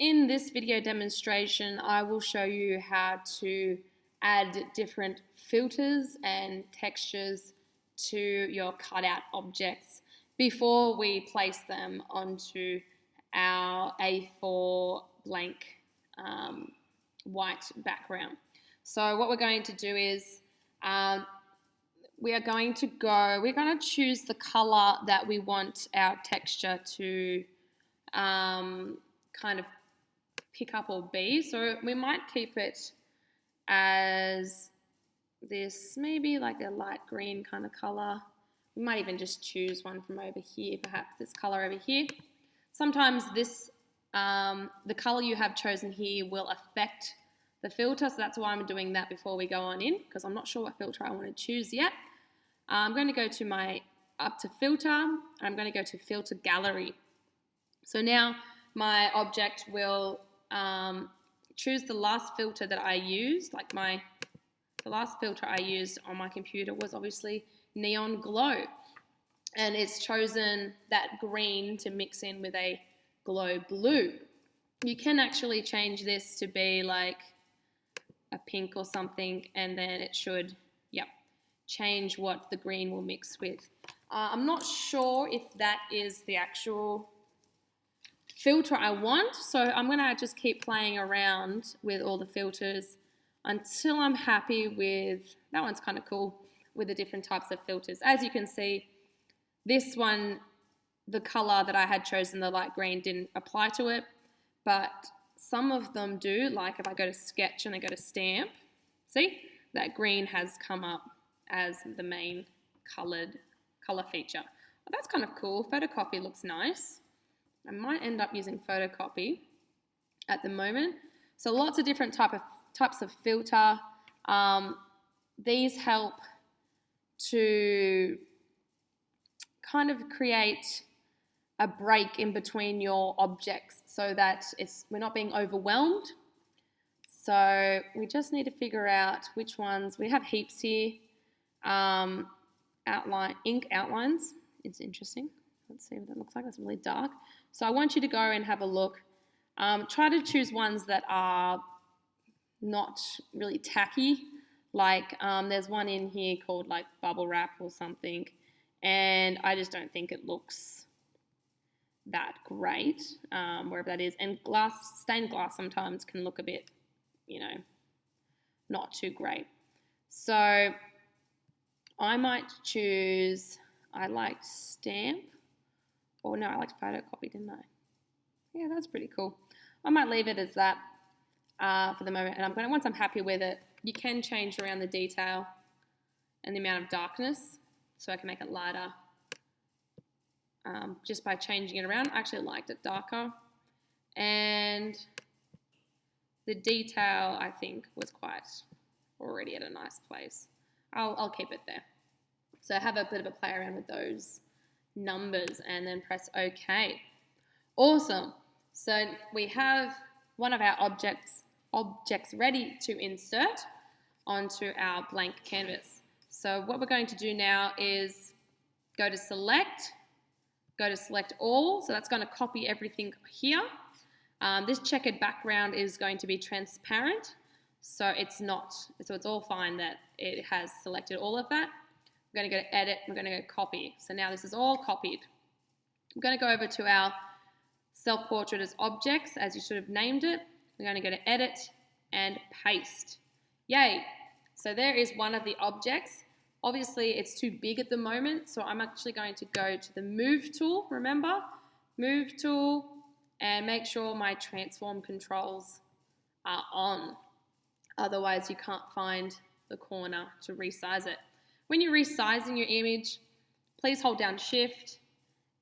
In this video demonstration, I will show you how to add different filters and textures to your cutout objects before we place them onto our A4 blank white background. So what we're going to do is we're going to choose the color that we want our texture to kind of pick up or be. So we might keep it as this, maybe like a light green kind of color. We might even just choose one from over here, perhaps this color over here. Sometimes this, the color you have chosen here will affect the filter, so that's why I'm doing that before we go on in, because I'm not sure what filter I want to choose yet. I'm going to go to up to filter, and I'm going to go to filter gallery. So now my object will choose the last filter that I used, like the last filter I used on my computer was obviously neon glow, and it's chosen that green to mix in with a glow blue. You can actually change this to be like a pink or something, and then it should, change what the green will mix with. I'm not sure if that is the actual filter I want, so I'm gonna just keep playing around with all the filters until I'm happy with, that one's kind of cool, with the different types of filters. As you can see, this one, the color that I had chosen, the light green, didn't apply to it, but some of them do. Like if I go to sketch and I go to stamp, see, that green has come up as the main color feature. Well, that's kind of cool. Photocopy looks nice. I might end up using photocopy at the moment. So lots of different types of filter. These help to kind of create a break in between your objects so that we're not being overwhelmed. So we just need to figure out which ones. We have heaps here. Ink outlines. It's interesting. Let's see what that looks like. That's really dark. So I want you to go and have a look. Try to choose ones that are not really tacky. Like there's one in here called like bubble wrap or something, and I just don't think it looks that great, wherever that is. And stained glass sometimes can look a bit, not too great. So I might choose, I liked stamp, or no, I liked photocopy, didn't I? Yeah, that's pretty cool. I might leave it as that for the moment, and once I'm happy with it, you can change around the detail and the amount of darkness, so I can make it lighter just by changing it around. I actually liked it darker, and the detail I think was quite already at a nice place. I'll keep it there. So have a bit of a play around with those numbers and then press OK. Awesome. So we have one of our objects ready to insert onto our blank canvas. So what we're going to do now is go to select all. So that's going to copy everything here. This checkered background is going to be transparent, so it's all fine that it has selected all of that. I'm going to go to edit, we're going to go copy. So now this is all copied. I'm going to go over to our self-portrait as objects, as you should have named it. We're going to go to edit and paste. Yay! So there is one of the objects. Obviously it's too big at the moment, so I'm actually going to go to the move tool, remember? Move tool, and make sure my transform controls are on. Otherwise you can't find the corner to resize it. When you're resizing your image, please hold down Shift,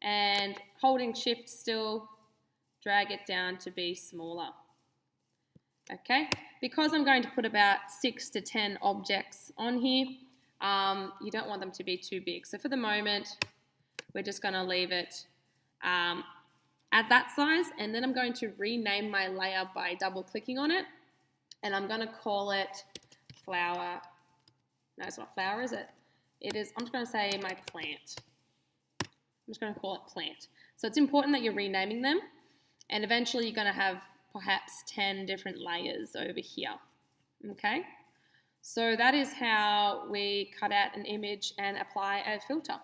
and holding Shift still, drag it down to be smaller. Okay, because I'm going to put about 6 to 10 objects on here, you don't want them to be too big. So for the moment, we're just going to leave it at that size, and then I'm going to rename my layer by double clicking on it, and I'm going to call it flower. No, it's not flower, is it? It is, I'm just going to say my plant. I'm just going to call it plant. So it's important that you're renaming them, and eventually you're going to have perhaps 10 different layers over here. Okay, so that is how we cut out an image and apply a filter.